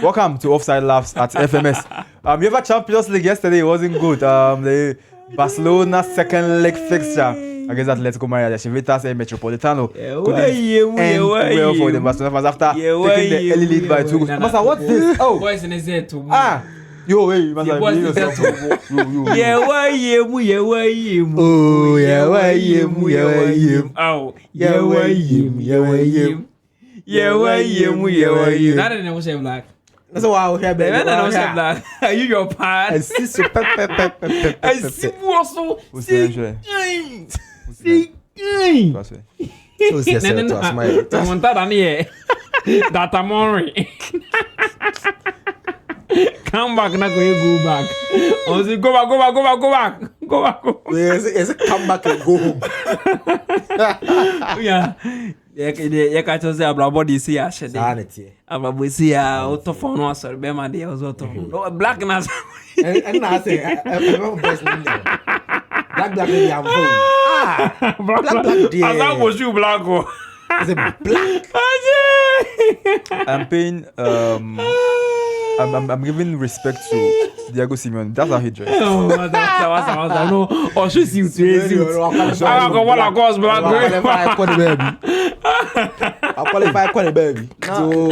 Welcome to Offside Laughs at FMS. UEFA Champions League yesterday, it wasn't good. The Barcelona second leg fixture against Atletico Madrid, the Civitas and Metropolitano couldn't end well for the Barcelona fans after taking the early lead by 2 goals. Masa, what's this? Oh, boys in his head too. Yo, wait, Masa, Not in the black. That's why I hear baby. Black. Are you your part? I see so I see also. See. Data Mori. Come back, not go back. Go back. Yes, come back and go home. Yeah. You can't just say about body see a shade. About we see a auto phone was or be my dear was auto. No black and and I say black dear. As was you black. Is it black? I'm paying I'm giving respect to Diego Simeone. That's how he dressed. Oh, no. Or she seems to I go what I cause black. I'll qualify for the baby. So,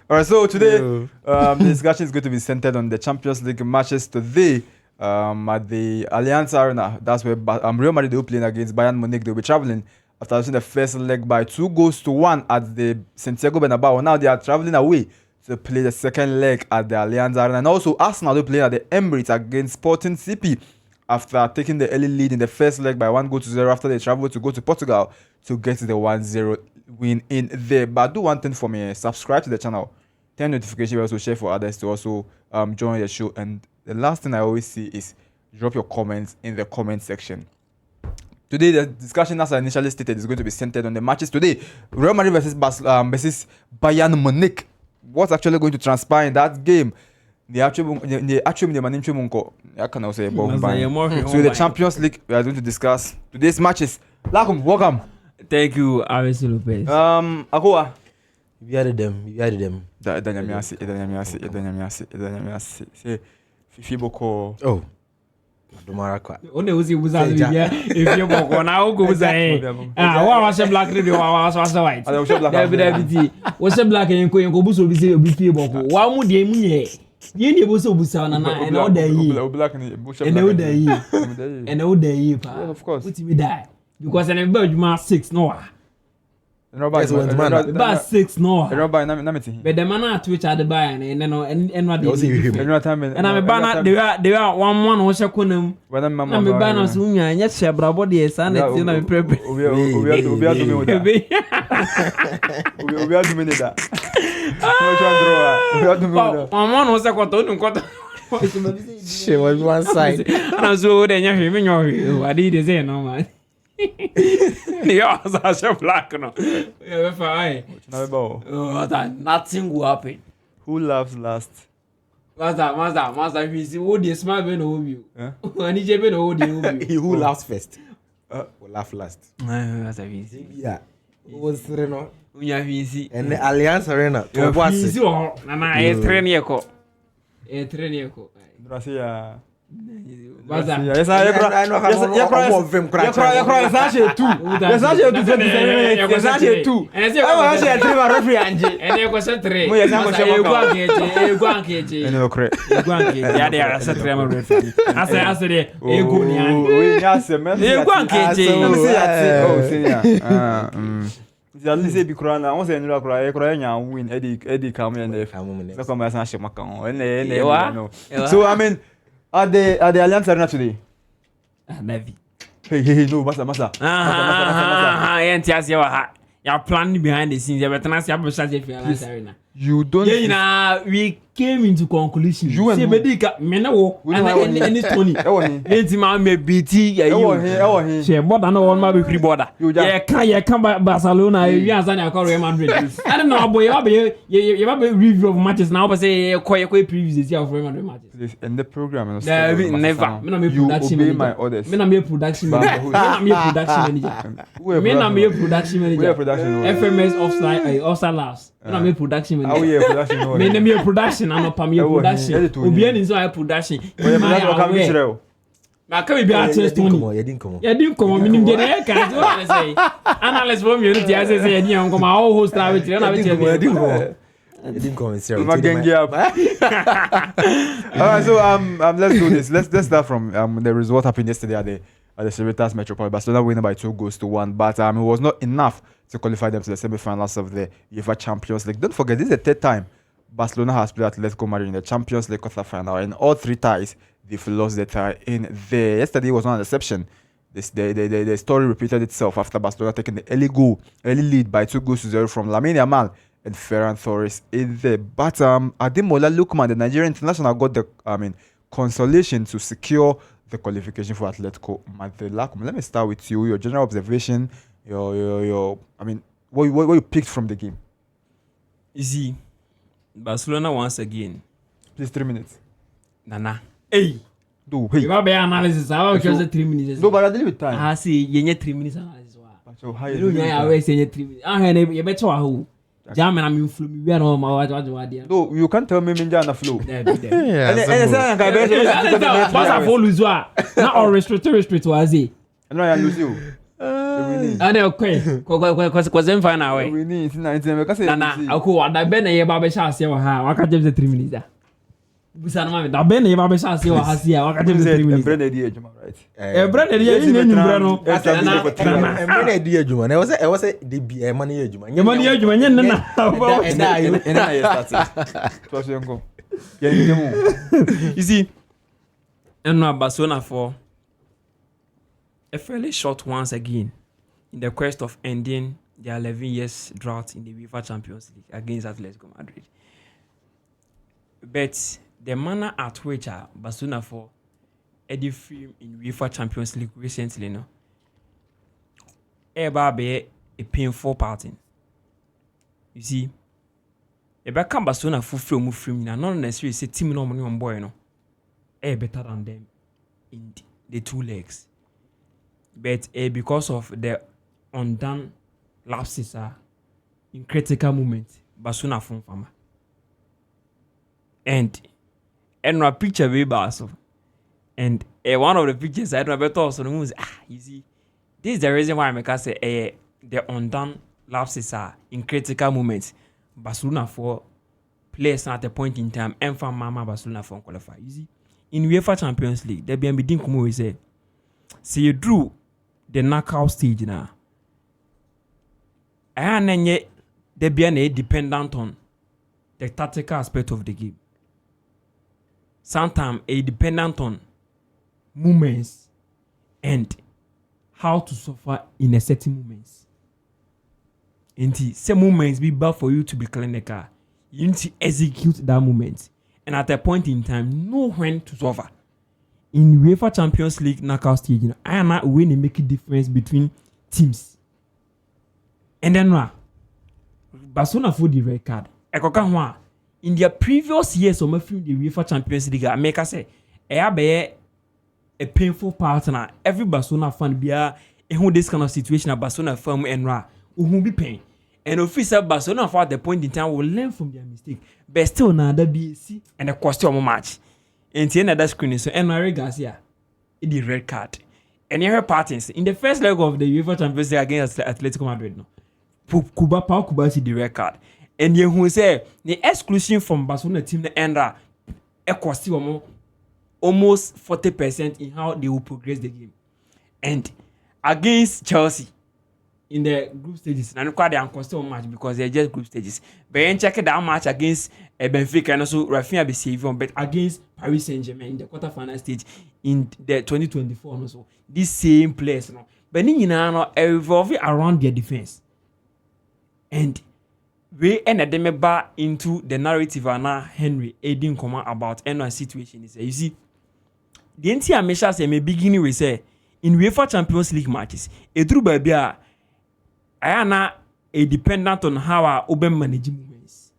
Alright, so today the discussion is going to be centered on the Champions League matches today. At the Allianz Arena, that's where Real Madrid will be playing against Bayern Munich. They'll be traveling after losing the first leg by 2-1 at the Santiago Bernabeu. Now they are traveling away to play the second leg at the Allianz Arena. And also Arsenal will play at the Emirates against Sporting CP after taking the early lead in the first leg by 1-0 after they travel to go to Portugal to get the 1-0 win in there. But do one thing for me, subscribe to the channel, turn notification, also share for others to also join the show. And the last thing I always see is drop your comments in the comment section. Today, the discussion, as I initially stated, is going to be centered on the matches today. Real Madrid versus Bayern Munich. What's actually going to transpire in that game? So the Champions League, we are going to discuss today's matches. Lakum, welcome. Thank you, Avesi Lopez. Akoa. You added them. Fifiboko. Oh. Domarakwa. Only uzi buzazi ya. If you boko na ugo buzazi. Wa washe black radio wa washe white. David. Washe black yenko buso bisi obi boko. Wa mu de mu ye. Ye ne buso busa na na and all day. Black ni buso black. And all day pa. Of course. What we die. Because an about 6 no. About 6 no. But the man at Twitch at the Bayern and what and I'm a banner they are one was a kunum when I'm a banner soon and yet she body is and it's in a prep. We are doing that. One was a quarter. She was one side. And I saw then you I did say no man. Yeah, I black no. Yeah, fine. Nothing will happen. Who laughs last? Master, we see who the smart ben over you. And he ben over you. He who laughs first will laugh last. Yeah. Who was Reno? And the Allianz Arena. Easy or Nana, a train yako. A train yako. Gracias. Yes, so I mean, at the Allianz Arena today. Maybe. Hey, no, Masa. Your plan behind the scenes, you better not see Allianz Arena. You don't. Yeah, we came into conclusion. You and Sebedika, Menawo, and any Tony. Ain't my me BT. Yeah, she bought another one, my border. Yeah, come back Barcelona. You are Zania Real Madrid. I don't know, boy. You have a review of matches now, but say quite previews this year of Real Madrid matches. In the program, never. You obey my orders. Me na me production manager. Me na me production manager. FMS offside laughs. Me na me production manager. Oh yeah, production. Me na me production. I'm not me production. Obi ani so production. Ma ka be artist Tony. You didn't come. Ya din come me nim de na ka so I say. Analyst for me you say say ya din come all host na we na we You didn't come. Alright, so let's do this. Let's start from the result happened yesterday at the Civitas Metropole. Barcelona winning by 2-1, but it was not enough to qualify them to the semi-finals of the UEFA Champions League. Don't forget, this is the third time Barcelona has played Atletico Madrid in the Champions League quarter-final. In all three ties, they've lost the tie in there. Yesterday was not an exception. The story repeated itself after Barcelona taking the early lead by 2-0 from Lamine Yamal and Ferran Torres in there. But Ademola Lookman, the Nigerian international, got the consolation to secure the qualification for Atletico Madrid. Let me start with you. Your general observation, your what you picked from the game. You see, Barcelona once again. Please, 3 minutes. Nana. Hey. Do hey. You have analysis. I will just 3 minutes. No, but I deal with time. I see. You need 3 minutes analysis. So how you do? I always say 3 minutes. I have you better who. Jam and I'm flu. We are all my what. No, you can't tell me Minja on the flow. What's a full lose what? Not all restrict was he. No, I lose you. I know, because I'm fine away. We need 19 because Nana, I could have been a barbershop. See how I can't give the 3 minutes. Busana, da bene e vabbè sa si o hasia, o kadem 3 minutes. Brand idea juma, right? Brand idea in nyumbra no. Brand idea juma. Na was the be money juma. Money juma nyen na. Na you start. Trust you go. You see, and now Barcelona for a fairly short once again in the quest of ending their 11 years drought in the UEFA Champions League against Atletico Madrid. But the manner at which Barcelona for Eddie Film in UEFA Champions League recently, no, be a painful parting. You see, if I come Barcelona for film, not necessarily say team no money on boy, no, better than them in the two legs. But because of the undone lapses in critical moments, Barcelona from farmer. And a picture very bad. And one of the pictures I don't know so the moon you see, this is the reason why I make say the undone lapses are in critical moments. Barcelona for players at a point in time and for Mama Barcelona for qualify. You see, in UEFA Champions League, there be a come say, see you drew the knockout stage now. And then yet there be an dependent on the tactical aspect of the game. Sometimes a dependent on moments and how to suffer in a certain moments. And some moments be bad for you to be clinical. You need to execute that moment. And at a point in time, know when to suffer. In UEFA Champions League knockout stage, I am not when they make a difference between teams. And then Barcelona for the red card. In their previous years, of the UEFA Champions League, I make say, a painful partner. Every Barcelona fan be in this kind of situation. A Barcelona fan and who be pain. And official Barcelona for at the point in time will learn from their mistake. But still, now that BC and a costume match. And the end of that screen, so Enrique Garcia, the red card. And your partners in the first leg of the UEFA Champions League against Atletico Madrid, no, Cuba see the red card. And you who say the exclusion from Barcelona team the Endra cost almost 40% in how they will progress the game. And against Chelsea in the group stages, and quite the cost match because they're just group stages. But then check that match against Benfica and also Rafinha be saving, but against Paris Saint-Germain in the quarterfinal stage in the 2024 also. These same players, no. But then revolving around their defense. And we and a demeba into the narrative and Henry Aiding comment about any situation is you see the entire measure say me beginning we say in UEFA Champions League matches a true baby I am a dependent on how our open manage movements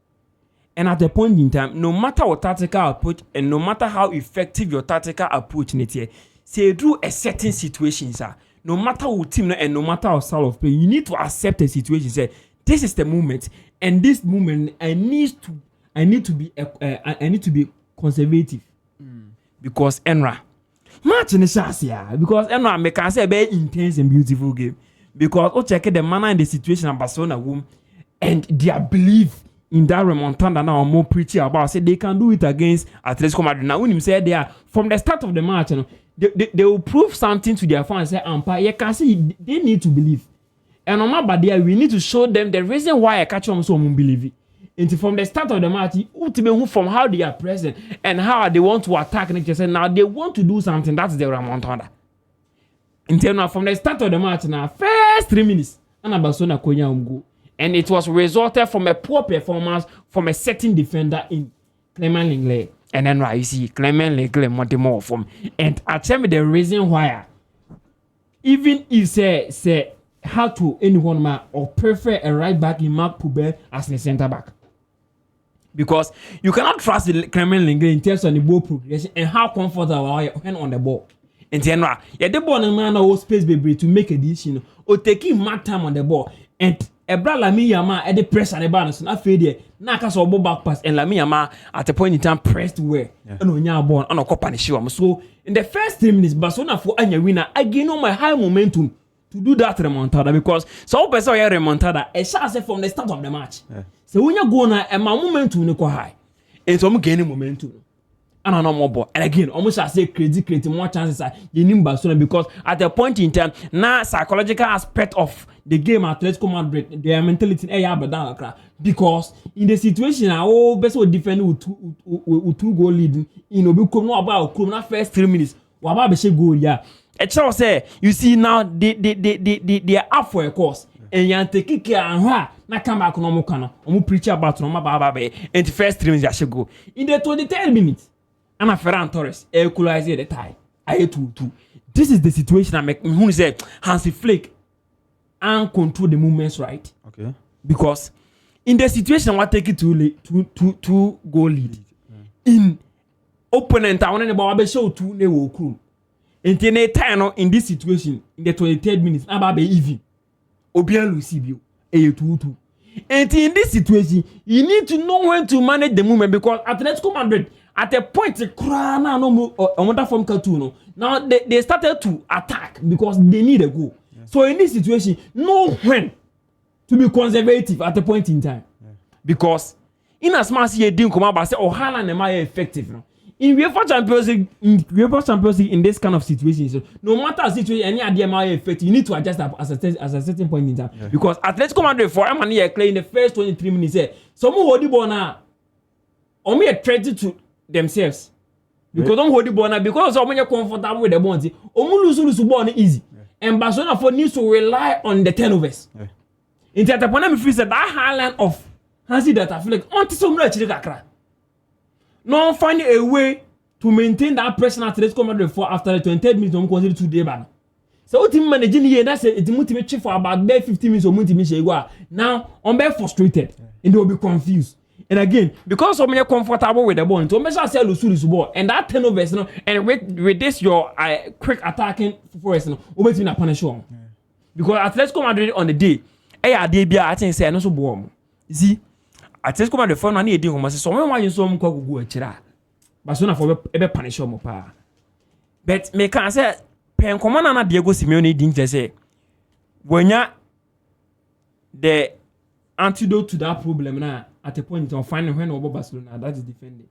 and at a point in time no matter what tactical approach and no matter how effective your tactical approach in it say through a certain situation sir no matter what team and no matter how style of play you need to accept the situation say this is the moment and this moment I need to be conservative because Enra match in the chance because Enra make can say a very intense and beautiful game because oh check the manner and the situation of Barcelona womb and their belief in that remontada now more preachy about say they can do it against Atletico Madrid. Now when him say they are from the start of the match you know, they will prove something to their fans say you can see they need to believe. And on my bad there, we need to show them the reason why I catch them so believe it. And from the start of the match, from how they are present and how they want to attack nature. Now they want to do something. That's the remontada. Now from the start of the match, now first 3 minutes, and Barcelona go. And it was resulted from a poor performance from a certain defender in Clement Lenglet. And then you see Clement Lenglet want more from. And I tell me the reason why. Even if say how to anyone man or prefer a right back in Marc Pubel as a centre back because you cannot trust the Clement Lenglet in terms of the ball progression and how comfortable are you when on the ball. And then the ball no man no space baby to make a decision or taking mark time on the ball and a brother Lamine Yamal at the press and the balance not failure na cast or ball back pass and Lamine Yamal at a point in time pressed where and on your ball on a cup and show. So in the first 3 minutes Barcelona for Anya winner again on my high momentum to do that remontada because so person here remontada a chance from the start of the match. So when you go na a momentum no high. And so I'm gaining momentum. And I know more ball. And again, almost I say create more chances you need Barcelona because at a point in time, now psychological aspect of the game Atletico Madrid, their mentality because in the situation now best would defend with two goal leading, you know, become no about na first 3 minutes. Waba be goal yeah. A child say, you see now they are up for a course. And you take care and na come back no more preach about no baba and the first 3 minutes you go. In the 23rd minute, and Ferran Torres equalize the tie. I 2-2. This is the situation I make who say Hansi Flick and control the movements right. Okay. Because in the situation I take it to goal lead. In opponent I want to be show 2 ne wo crew. In this situation, in the 23rd minute, Ababe even. Obian Lucibio, A2-2. And in this situation, you need to know when to manage the movement because Atletico Madrid, at a point, from Catuno, now they started to attack because they need a goal. Yeah. So in this situation, know when to be conservative at a point in time. Yeah. Because in as much as you didn't come out and say, oh, Haaland am I effective? No? In UEFA Champions League, in this kind of situations, so no matter the situation, any idea my effect, you need to adjust at a certain point in time. Yeah. Because Atletico Madrid for I'm in the first 23 minutes, someone hold the ball now, or me a threat to themselves. Because don't hold the ball now, because when you're comfortable with the ball, lose ball easy. Yeah. And Barcelona for needs to rely on the turnovers. Yeah. In that point, I feel that Haaland of Hansi that I feel like until so much no find a way to maintain that pressure at Atletico Madrid for after the 23rd minutes on consider 2 days. So what team managing here that's it motivate for about 15 minutes or motivation. Now I'm very frustrated and they will be confused. And again, because I'm comfortable with the ball, so measure say lose ball and that turnovers, you know, and with this your quick attacking force, you know, over to punish one. Because Atletico Madrid on the day, I think say no so ball. You see. Atletico Madrid for no na e di homo so when wan so mko gugu akira Barcelona for be punish omo pa but me can say pen komana na Diego Simeone di nje say wanya the antidote to that problem na at a point on finding when over Barcelona that is defending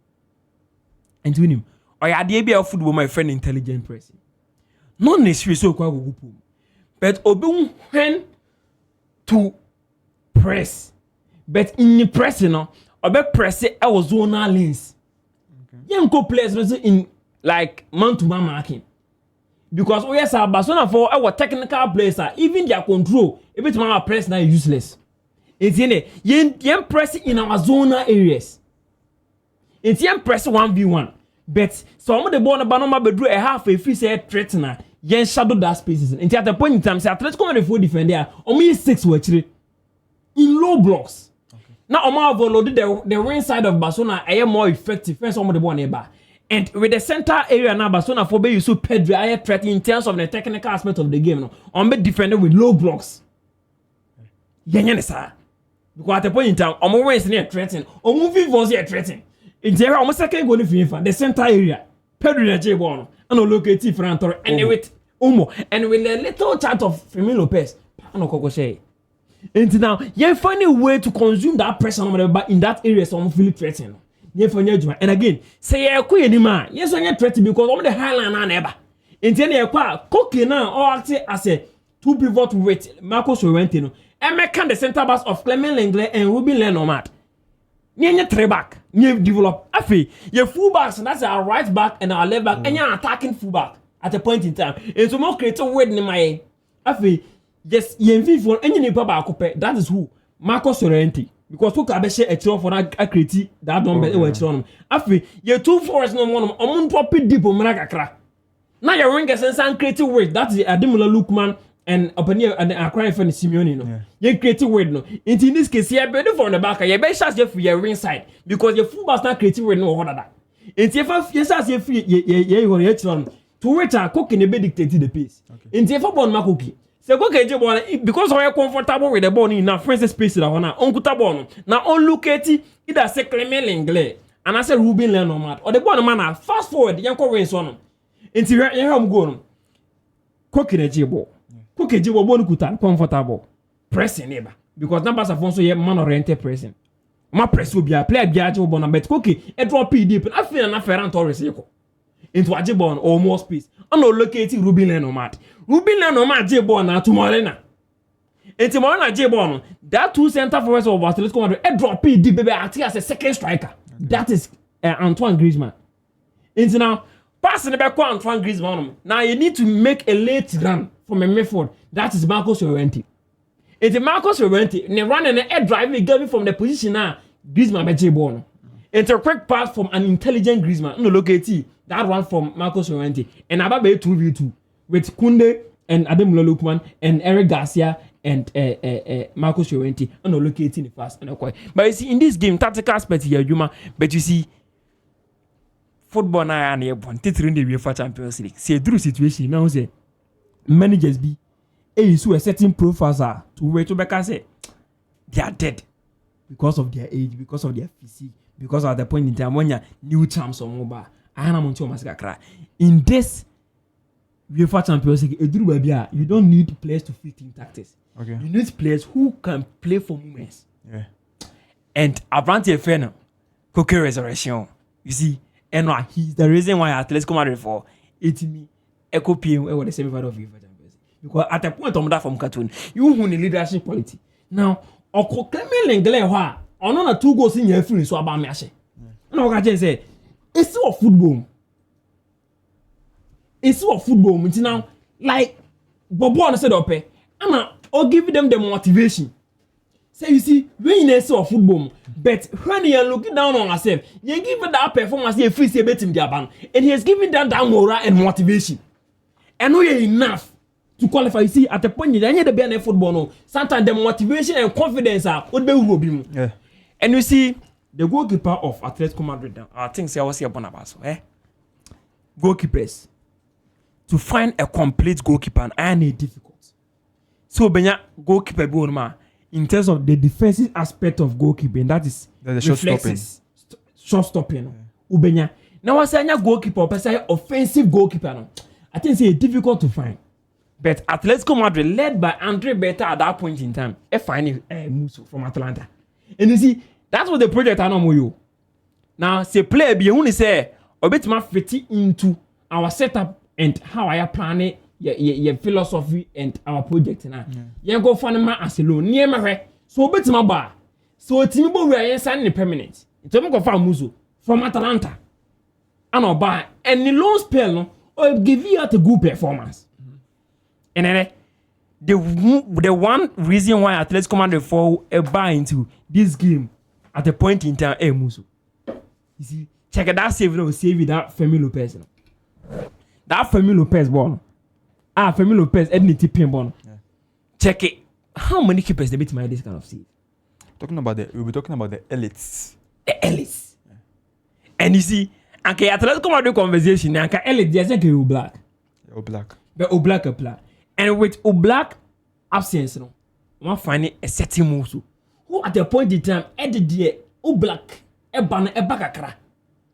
and win him or ya dey be a football my friend intelligent pressing not necessarily so kwa gugu pum but obi when to press. But in the press, you know, I press it our zonal lanes. Young players in like man-to-man marking. Because yes, Barcelona for our technical players, even their control, every time our press now is useless. It's in it. You press in our zonal areas. It's you press 1v1. But some of the ball Banoma bedru a half a free say threatener. Yen shadow that spaces. And at the point in time, say Atletico Madrid for defender. Only 6 were actually in low blocks. Okay. Now Omar overloaded the wing side of Barcelona. I am more effective. First some of the ball neighbor. And with the center area now, Barcelona for you so Pedro I threat in terms of the technical aspect of the game. No, on be defender with low blocks. Yen sir. Because at the point in time, I'm always near threatening. Or moving was here threatening. In there, almost second goal in the center area. Pedro and J Bono. And locate Frantor. And with Umo. And with a little chat of Firmino Lopez. And Kokoshe. And now, you find a way to consume that pressure in that area. So I'm feeling threatened. And again, say a queen man. Yes, I'm not threatened because I'm the Highland and ever. And then you're quite cooking now or acting as a 2 pivot with Marcos Sorrentino. And make the center backs of Clement Lenglet and Ruby Lenormand. Near 3 back, near develop. Afi, your full backs, that's our right back and our left back, and you're attacking full back at a point in time. And so more creative word in my Afi, yes, you for any papa that is who Marcos Sorrenti. Because who can share a trophy for that creative that don't be able to run. Afi, your 2 forwards no one on top deep on Maracra. Now you're ringing some creative word that is Adimula Lukman. And upon here, and I cry for the Simeone, no. You creative word, no. In this case, you're better from the back. You're better shot for your ring side because your fullback's not creative word, no order that. It's if you shot your free, you want to run to which are cooking the bed dictated the pace. In the football, my cookie. So, okay, because we are comfortable with the ball in our friends' space, that one, Uncle Tabon. Now, on look at it, either say Clement Lenglet, and I say Ruben Lenormand, or the one man, fast forward, the young Korean son. Into your home going, cooking a jibble. Cookie jibo bonu kuta comfortable pressing neighbor because numbers of also here man oriented pressing ma press obi a player bia jibo bona bet cookie e drop deep I feel na Ferran Torres yeko into ajibon or more space on locating Ruben Lenormand jibo na tomorrow na into tomorrow na jibo that 2 center forwards of Atletico Madrid e drop deep baby acting as a second striker. That is Antoine Griezmann. Into now passing the back Antoine Griezmann. Now you need to make a late run from a midfield. That is Marcos Llorente. It's Marcos Llorente. They run and a drive gave from the position now. Griezmann be born. It's a quick pass from an intelligent Griezmann. No look at it. That one from Marcos Llorente. And Ababe 2v2 with Kunde and Ademola Lookman and Eric Garcia and Marcos Llorente. No look at it in the fast and okay. But you see in this game, tactical aspect here, Yuma. But you see. Football na ya na ebon titiri in the UEFA Champions League. See through situation now say managers be so a certain profiles are to wait to back say they are dead because of their age, because of their physique, because at the point in time when you new champs on mobile. I am on masakra. In this UEFA Champions League, you don't need players to fit in tactics. Okay. You need players who can play for moments. Yeah. And Abrante Fena, Coque Resurrection. You see. And he's the reason why Atletico Madrid for 80 me echo PM over the semi-final of UEFA Champions League. Because at a point on that from cartoon, you who need leadership quality. Now, Oko Clement Lenglet wa on 2 goals in your free so about me ashe. And I can say it's still football. It's still football. It's now like Bobo said up I'll give them the motivation. So you see, when you see football, but when you are looking down on yourself, you give that performance a free bet in their band, and he has given them that morale and motivation. And we are enough to qualify. You see, at the point you need to be in football, no, sometimes the motivation and confidence are would be Rubin. Yeah. And you see, the goalkeeper of Atletico Madrid, I think I was here Bonabaso, goalkeepers to find a complete goalkeeper and it's difficult. So Benya goalkeeper Bonma. In terms of the defensive aspect of goalkeeping, that is the shot stopping. Ubenya. Now I say goalkeeper, but say offensive goalkeeper. No, I think it's difficult to find. But Atletico Madrid, led by Andre Beta at that point in time, finding moves from Atlanta. And you see, that's what the project I know you. Now, say player be only say a bit more fit into our setup and how I plan it. Your philosophy and our project now. You go find ma as alone near my so bit my bar. So Timbo we are signing permanent. It's go find Muzo from Atalanta. And our bar and the loan spell no or give you a good performance. And then the one reason why Atletico Madrid fall buy into this game at a point in time, Musu. You see, check that save that Femi Lopez. That Femi Lopez ball. Femi Lopez, Edney Tipping ball. Check it. How many keepers they beat my this kind of save? We'll be talking about the elites. The elites. Yeah. And you see, okay, Atletico Madrid conversation, and elite, they say Oblak. Oblak. But Oblak a player. And with Oblak absence, no, one find a setting move. Who at the point in time, Eddie Oblak, Ebakakra.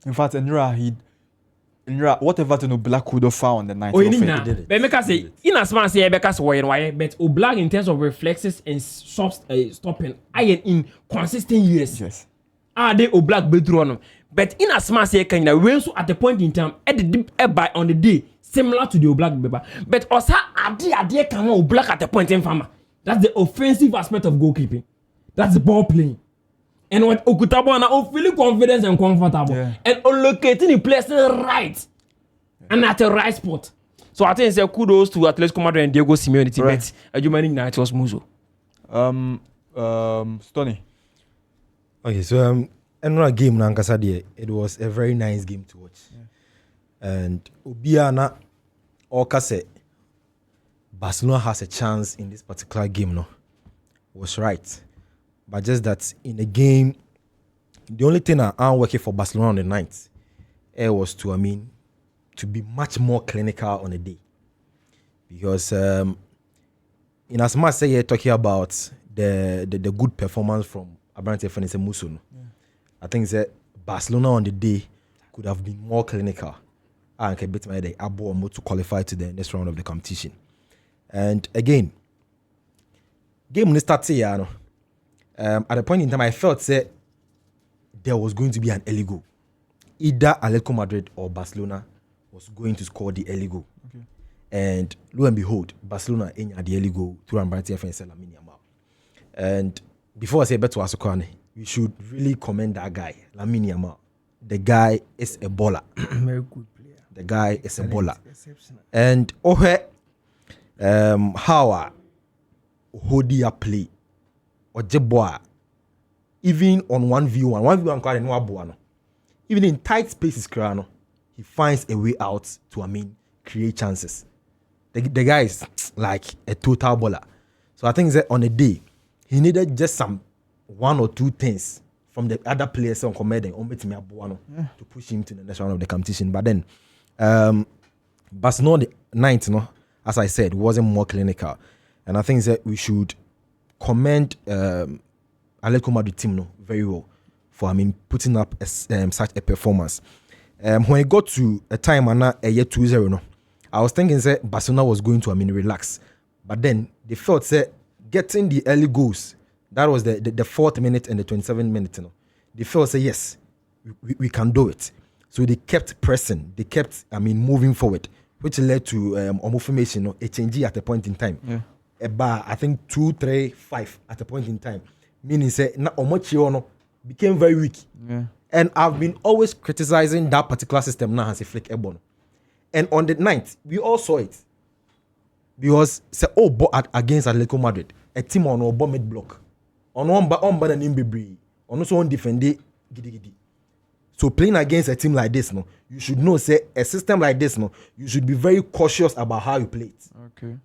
In fact, Nra, whatever to know Black could have found the night. Oh, you know, but make us say, in as man say, because why, but Oblak in terms of reflexes and stopping, iron in consistent years. Yes. They Oblak bedroom. But in as man say, kind of when so at the point in time, by on the day. Similar to the Oblak Beba. But also, Adi can Oblak at the point in farmer. That's the offensive aspect of goalkeeping. That's the ball playing. And when Okutabo now feeling confident and comfortable. Yeah. And locating the place right. Yeah. And at the right spot. So I think it's a kudos to Atletico Madrid and Diego Simeone. Right. But you mean it was Muzo. Stoney. Okay, so another game Nankasadi. It was a very nice game to watch. Yeah. And Obiana Oka said Barcelona has a chance in this particular game, no? Was right. But just that in the game, the only thing I'm working for Barcelona on the 9th was to be much more clinical on the day. Because in as much as you're talking about the good performance from Abrante Fenese Muso, I think that Barcelona on the day could have been more clinical. And can beat my day to qualify to the next round of the competition. And again, game started here. At the point in time, I felt that there was going to be an early goal. Either Atletico Madrid or Barcelona was going to score the early goal. Okay. And lo and behold, Barcelona had the early goal through Ambrati and Lamine Yamal. And before I say better to Asokwane, you should really commend that guy, Lamine Yamal. The guy is a baller. Very good. The guy is a baller. And how Hodia play or Jeboa, even on 1v1, even in tight spaces, he finds a way out to create chances. The guy is like a total baller. So I think that on a day, he needed just some one or two things from the other players on Comedy to push him to the next round of the competition. But then Barcelona the 9th, as I said, wasn't more clinical. And I think that we should commend Atletico Madrid team very well for putting up such a performance. When it got to a time a year 2-0, I was thinking that Barcelona was going to relax. But then they felt that getting the early goals, that was the 4th minute and the 27th minute, they felt that yes, we can do it. So they kept pressing, they kept moving forward, which led to formation, a change at a point in time. Yeah. I think 2-3-5 at a point in time. Meaning say became very weak. Yeah. And I've been always criticizing that particular system now as a flick ebon. And on the 9th, we all saw it. Because say against Atletico Madrid, a team on a bomb block. On one nimbe on also on defend gidi. So playing against a team like this, you should know, say a system like this, you should be very cautious about how you play it. Okay.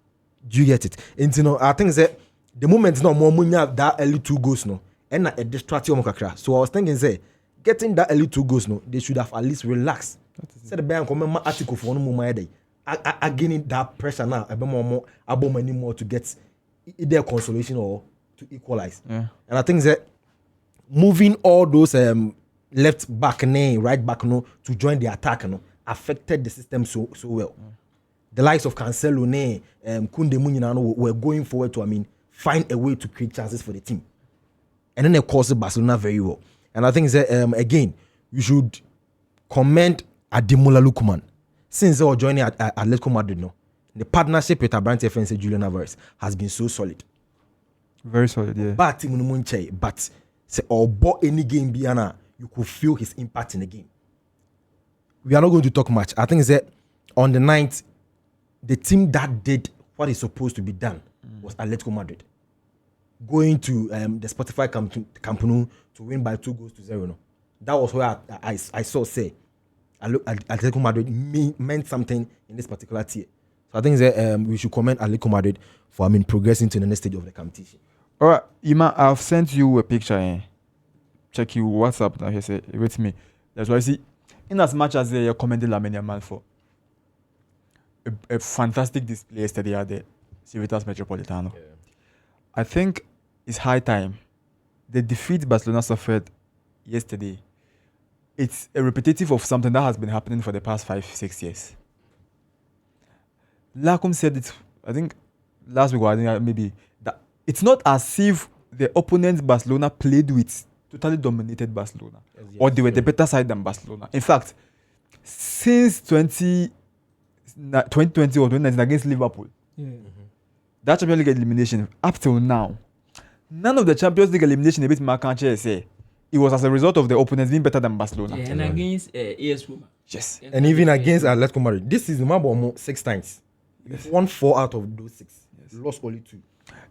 Do you get it? And I think that the moment more money have that early 2 goals, and a distraction kakra. So I was thinking, say getting that early 2 goals, they should have at least relaxed. Say the Bayern come article for one more day. Again that pressure now, a bit more to get either consolation or to equalize. Yeah. And I think that moving all those left back right back to join the attack affected the system so well. The likes of Cancelo Kunde Munyina were going forward to find a way to create chances for the team. And then of course Barcelona very well. And I think that again you should commend Ademola Lookman. Since they were joining at Atletico Madrid, the partnership with Abrante Fense Julian Alvarez has been so solid. Very solid, yeah. But say or any game biana, you could feel his impact in the game. We are not going to talk much. I think that on the 9th, the team that did what is supposed to be done was Atletico Madrid. Going to the Spotify Camp Nou to win by 2-0. No? That was where I saw say Atletico Madrid meant something in this particular tier. So I think that we should commend Atletico Madrid for progressing to the next stage of the competition. All right, Ima, I've sent you a picture. Check your WhatsApp now. He say with me. That's why I see. In as much as they commended Lamine Yamal for a fantastic display yesterday at the Civitas Metropolitano, I think it's high time. The defeat Barcelona suffered yesterday, it's a repetitive of something that has been happening for the past 5-6 years. Lacombe said it, I think last week, or I think maybe, that it's not as if the opponent Barcelona played with totally dominated Barcelona, or they were the better side than Barcelona. In fact, since 2020 or 2019 against Liverpool, that Champions League elimination, up till now, none of the Champions League elimination a bit Marcanche say it was as a result of the opponents being better than Barcelona. And against AS Roma. Yes. And even against Atletico Madrid. This season, almost 6 times. Yes. Won 4 out of those 6. Yes. Lost only 2.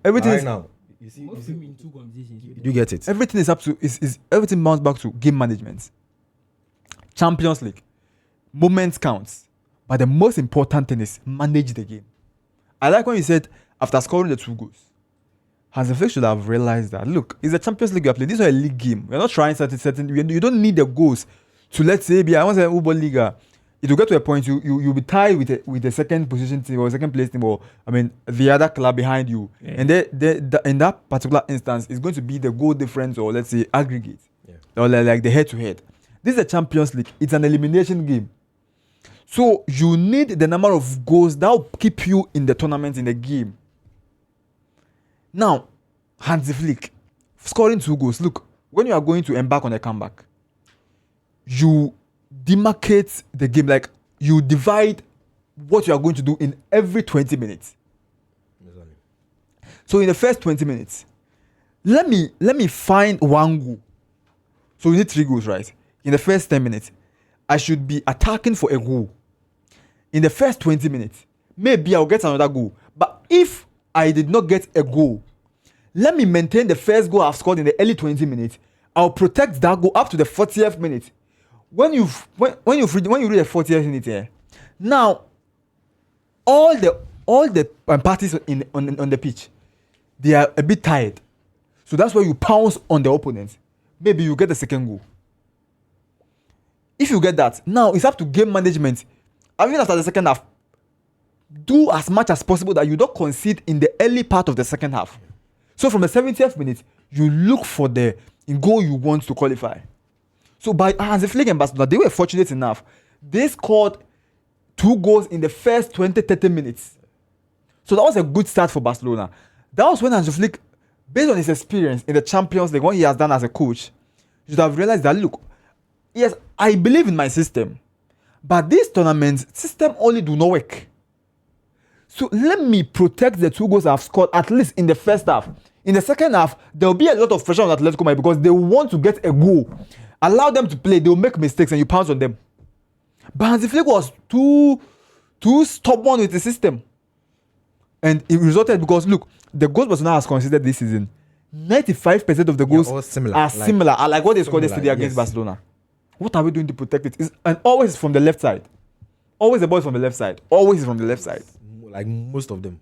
Everything right is, now. You see in 2 competitions. You get it. Everything is up to is everything bounces back to game management. Champions League. Moments counts. But the most important thing is manage the game. I like when you said after scoring the 2 goals, Hansi Flick should have realized that, look, it's a Champions League you are playing. This is a league game. We're not trying certain. You don't need the goals to, let's say, I want to say Uber Liga. It will get to a point you'll be tied with the second position team or second place team or the other club behind you. Yeah. And in that particular instance, it's going to be the goal difference or let's say aggregate. Yeah. Or like the head to head. This is a Champions League. It's an elimination game. So you need the number of goals that will keep you in the tournament, in the game. Now, Hansi Flick, scoring 2 goals. Look, when you are going to embark on a comeback, you demarcate the game, like you divide what you are going to do in every 20 minutes. Exactly. So in the first 20 minutes, let me find 1 goal. So we need 3 goals, right? In the first 10 minutes, I should be attacking for a goal. In the first 20 minutes, maybe I'll get another goal. But if I did not get a goal, let me maintain the first goal I've scored in the early 20 minutes. I'll protect that goal up to the 40th minute. When you reach the 40th minute, now all the parties on the pitch, they are a bit tired. So that's why you pounce on the opponent. Maybe you get the second goal. If you get that, now it's up to game management. Even after the second half, do as much as possible that you don't concede in the early part of the second half. So from the 70th minute, you look for the goal you want to qualify. So by Hansi Flick and Barcelona, they were fortunate enough. They scored 2 goals in the first 20-30 minutes. So that was a good start for Barcelona. That was when Hansi Flick, based on his experience in the Champions League, what he has done as a coach, should have realized that, look, yes, I believe in my system, but this tournament system only do not work. So let me protect the 2 goals I've scored at least in the first half. In the second half, there will be a lot of pressure on Atletico Madrid because they want to get a goal. Allow them to play. They will make mistakes and you pounce on them. But Hansi Flick was too stubborn with the system. And it resulted because, look, the goals Barcelona has considered this season, 95% of the goals are similar. I like what they scored yesterday against Barcelona. What are we doing to protect it? And always from the left side. Always the ball is from the left side. Always is from the left side. Like most of them.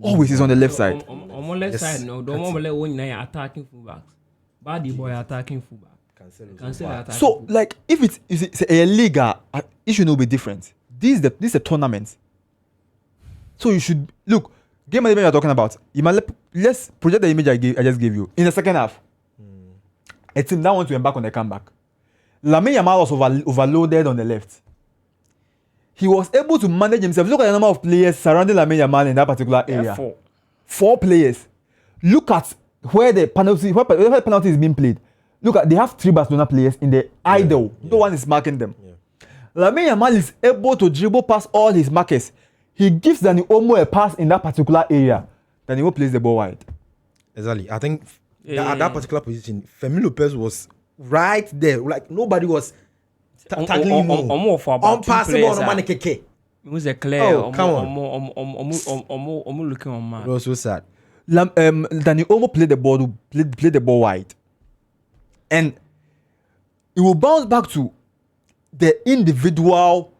Always is on the left side. On the left side, no. Don't want to let one attacking fullbacks. Body boy attacking fullback. Cancel attacking. So, like, if it's a Liga, it should not be different. This is a tournament. So you should look. Game management you're talking about. Let's project the image I just gave you. In the second half, a team that wants to embark on a comeback. Lamine Yamal was overloaded on the left. He was able to manage himself. Look at the number of players surrounding Lamine Yamal in that particular area. 4 players. Look at where the penalty is being played. Look at, they have 3 Barcelona players in the idle. No one is marking them. Lamine Yamal is able to dribble past all his markers. He gives Dani Olmo a pass in that particular area. Dani Olmo plays the ball wide. Exactly. I think at that particular position, Fermin Lopez was right there. Like nobody was tackling him. Unpassable on Manekeke. It was a clear. Oh, come on. Looking on man. It was so sad. Dani Olmo played the ball wide, and it will bounce back to the individual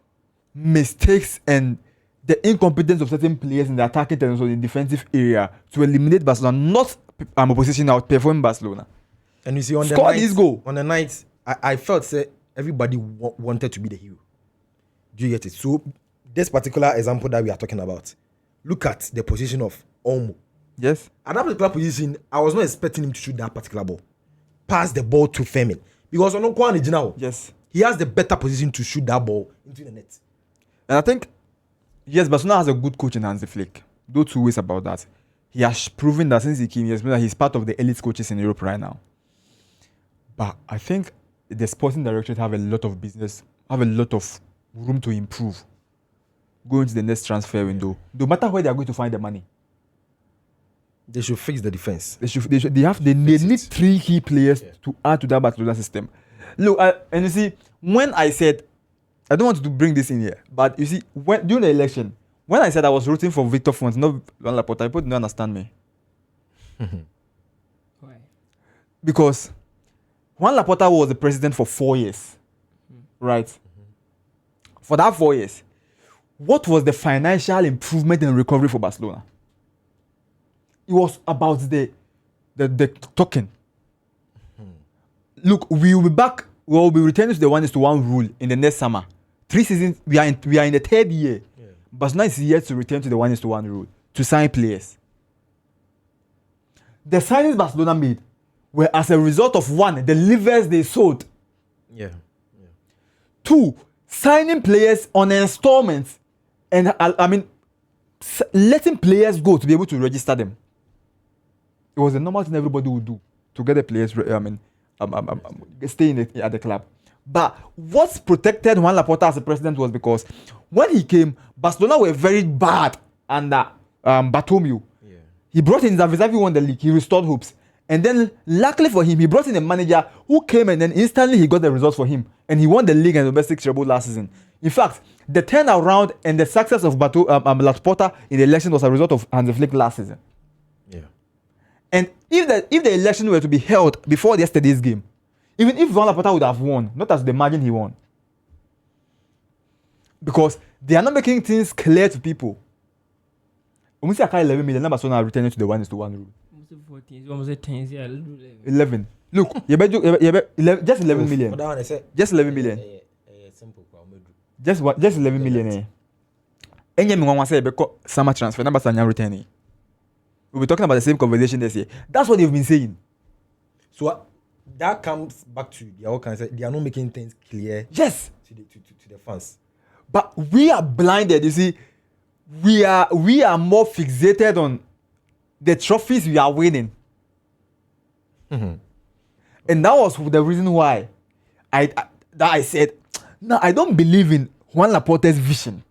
mistakes and the incompetence of certain players in the attacking terms or in the defensive area to eliminate Barcelona, not opposition outperforming Barcelona. And you see, on the night, I felt that everybody wanted to be the hero. Do you get it? So, this particular example that we are talking about, look at the position of Olmo. Yes. At that particular position, I was not expecting him to shoot that particular ball. Pass the ball to Firmin. Because on Kwani, yes, he has the better position to shoot that ball into the net. And I think, yes, Barcelona has a good coach in Hansi Flick. No two ways about that. He has proven that since he came, he's part of the elite coaches in Europe right now. But I think the sporting directors have a lot of business, have a lot of room to improve going to the next transfer window. No matter where they are going to find the money, they should fix the defense. They need 3 key players to add to that Barcelona system. Look, and you see, when I said, I don't want to bring this in here, but you see, during the election, when I said I was rooting for Victor Font, not Juan Laporta, people didn't understand me. Why? Because Juan Laporta was the president for 4 years, right? For that 4 years, what was the financial improvement and recovery for Barcelona? It was about the talking. Look, we will be back. We will be returning to the 1:1 rule in the next summer. 3 seasons. We are in the 3rd year. Yeah. Barcelona is yet to return to the 1:1 rule to sign players. The signings Barcelona made were as a result of 1, the livers they sold. Yeah. 2, signing players on installments, and letting players go to be able to register them. It was a normal thing everybody would do to get the players. Stay at the club. But what protected Juan Laporta as a president was because when he came, Barcelona were very bad under Bartomeu. Yeah. He brought in Xavi won the league. He restored hopes. And then, luckily for him, he brought in a manager who came and then instantly he got the results for him. And he won the league and the domestic treble last season. In fact, the turnaround and the success of Laporta in the election was a result of Hansi Flick last season. Yeah. And if the election were to be held before yesterday's game, even if Juan Laporta would have won, not as the margin he won, because they are not making things clear to people. When we say 11 million, now Barcelona are returning to the 1:1 rule. 11. Look, just 11 million. Just 11 million. Just 11 million. Any one say because summer transfer, number Barcelona returning. We'll be talking about the same conversation this year. That's what they've been saying. So that comes back to the whole concept. They are not making things clear. Yes. To the fans. But we are blinded. You see, we are more fixated on the trophies we are winning. Mm-hmm. And that was the reason why I said, no, I don't believe in Juan Laporta's vision.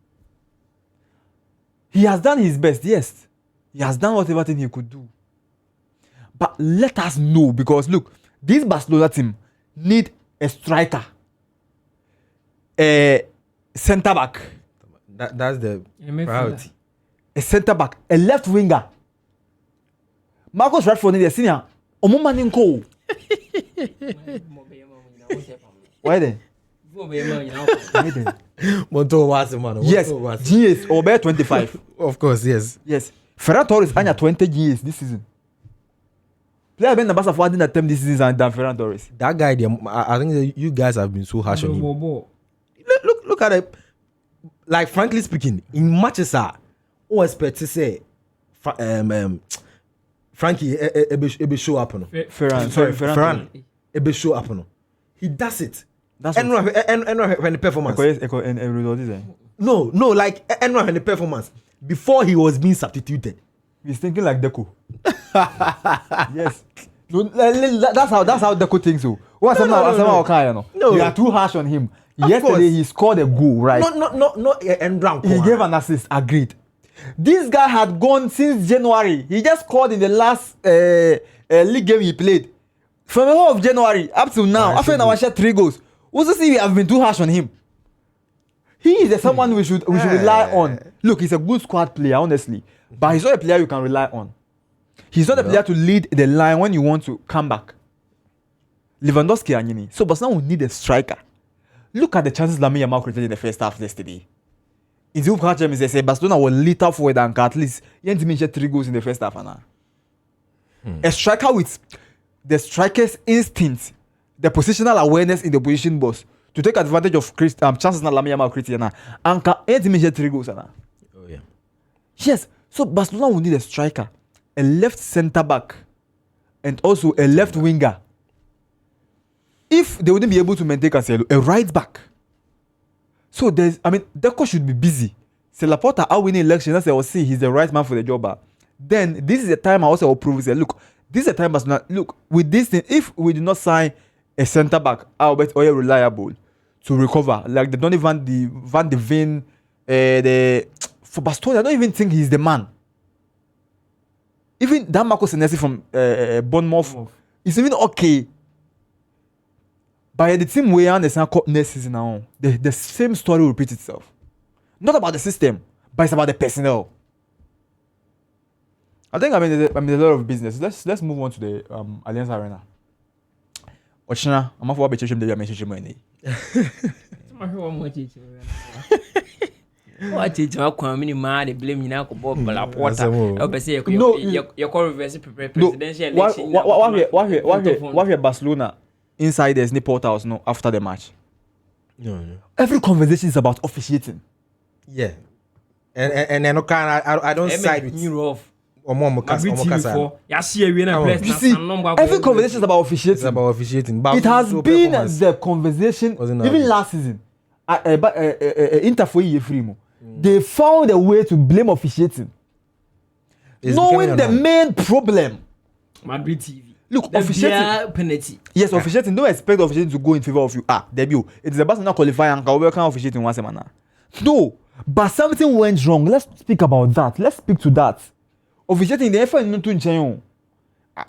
He has done his best, yes. He has done whatever thing he could do. But let us know, because look, this Barcelona team need a striker, a centre back. That's the priority. A centre back, a left winger. Marcus Rashford is a senior. Omomaninko. Why then? Yes, GS or bear 25. Of course, yes. Yes. Ferran Torres has 20 GS this season. Player been the best of one attempt this season than Ferran Torres. That guy, I think you guys have been so harsh on him. Look at it. Like, frankly speaking, in matches who expect to say Frankie ebe show up no. Ferran ebe show up no. He does it. That's and when the performance. No, like and when the performance before he was being substituted. He's thinking like Deco. Yes. That's how Deco thinks so. No. You are too harsh on him. Yesterday he scored a goal, right? Not and round. He gave an assist, agreed. This guy had gone since January. He just scored in the last league game he played. From the whole of January up till now, after now I shot 3 goals. Also see we have been too harsh on him. He is someone we should rely on. Look, he's a good squad player, honestly. But he's not a player you can rely on. He's not a player to lead the line when you want to come back. Lewandowski and so Barcelona will need a striker. Look at the chances Lamine Yamal created in the first half yesterday. In the Ukraine, they say Barcelona will lead up forward and at least 3 goals in the first half. A striker with the striker's instinct, the positional awareness in the position box to take advantage of chances na Lamine Yamal created and 3 goals. Oh yeah. Yes, so Barcelona will need a striker, a left centre back, and also a left winger. If they wouldn't be able to maintain Cancelo, a right back. So Deco should be busy. Say Laporta are winning election. That's I see he's the right man for the job. Then this is the time I also will prove. Say, look, this is the time Barcelona. Look, with this thing, if we do not sign a centre back, I'll bet all reliable to recover. Like they don't even Van de Ven, for Barcelona, I don't even think he's the man. Even that Marco Senesi from Bournemouth is even okay. By the team we understand next season now, the same story will repeat itself. Not about the system, but it's about the personnel. I think I mean a lot of business. Let's move on to the Allianz Arena. Ochina, I'm for what the message money. What is your community man? Blame you now for Laporta. Your core reverse presidential election. What Barcelona insiders ni portals no after the match? No. Every conversation is about officiating. Yeah, and then I don't side with you. You see, every conversation is about officiating. It's about officiating. It has been the conversation even last season. Inter for free. They found a way to blame officiating, knowing the main problem. Madrid TV. Look, officiating penalty. Yes, officiating. Don't expect officiating to go in favor of you. Debut. It is the Barcelona qualifying. We can't officiating once a man. No, but something went wrong. Let's speak about that. Let's speak to that. Officiating the effort not to change.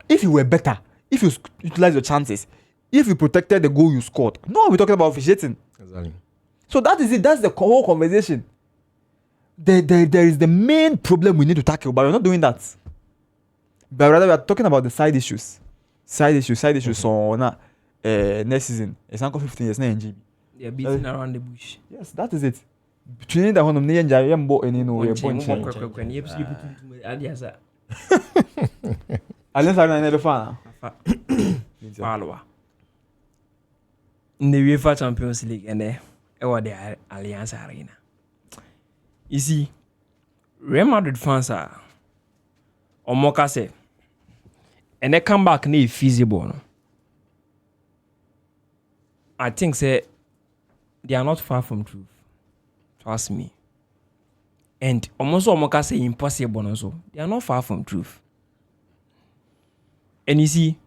If you were better, if you utilize your chances, if you protected the goal you scored. No, we're talking about officiating. Exactly. So that is it. That's the whole conversation. There is the main problem we need to tackle, but we're not doing that. But rather, we are talking about the side issues. Side issues. So next season, it's uncle 15 years. They're beating around the bush. Yes, that is it. Between the home and the Yambo and Allianz Arena never fan. In the UEFA Champions League and the Allianz Arena. You see, Real Madrid fans are Omoka say, and they come back need feasible. No? I think say they are not far from truth. Trust me. And almost Omoka say impossible also. They are not far from truth. And you see,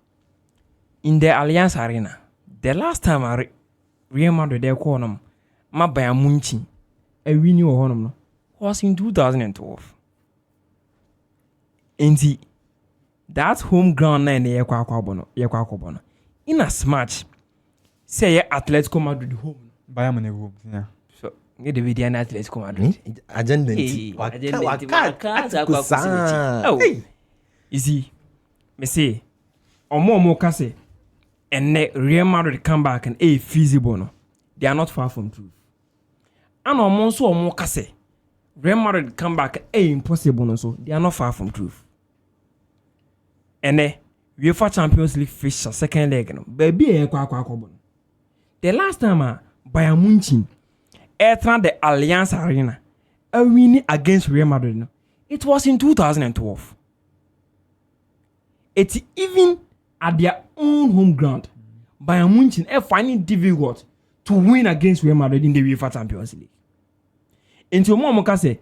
in the Allianz Arena, the last time Real Madrid they call them, ma Bayern Munich, a winning no, was in 2012. And see, that home ground na ye kwa in as much say Atletico Madrid home. Bayern Munich home, yeah. So you the video na Atletico Madrid. Agenda. You see, me say, omo ka say, and Real Madrid come back and feasible no. They are not far from truth. And omo ka say, Real Madrid come back impossible no, so they are not far from truth. And UEFA Champions League fixture second leg no. Baby the last time Bayern Munich entered the Allianz Arena winning against Real Madrid no, it was in 2012. It's even at their own home ground. Bayern Munich finding it difficult to win against Real Madrid in the UEFA Champions League. Into Momoka say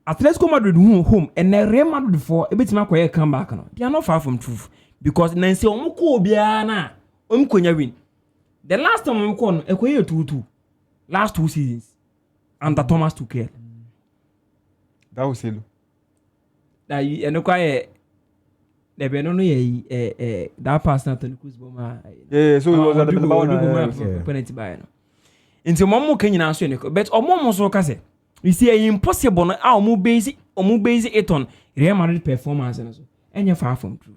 Atletico Madrid home and Real Madrid for a bit more come back no. They are not far from truth because Nancy Omuko Biana Omkonya win. The last time we won a 2-2 last 2 seasons under Thomas Tuchel. That was hello. That you know quite there be no that pass na Toni Kroos boma. Yeah, so it was at the penalty by no. Into Momo Kenya na so but Omo so ka say You see, impossible na omu base it on Real Madrid performance and so. And far from truth.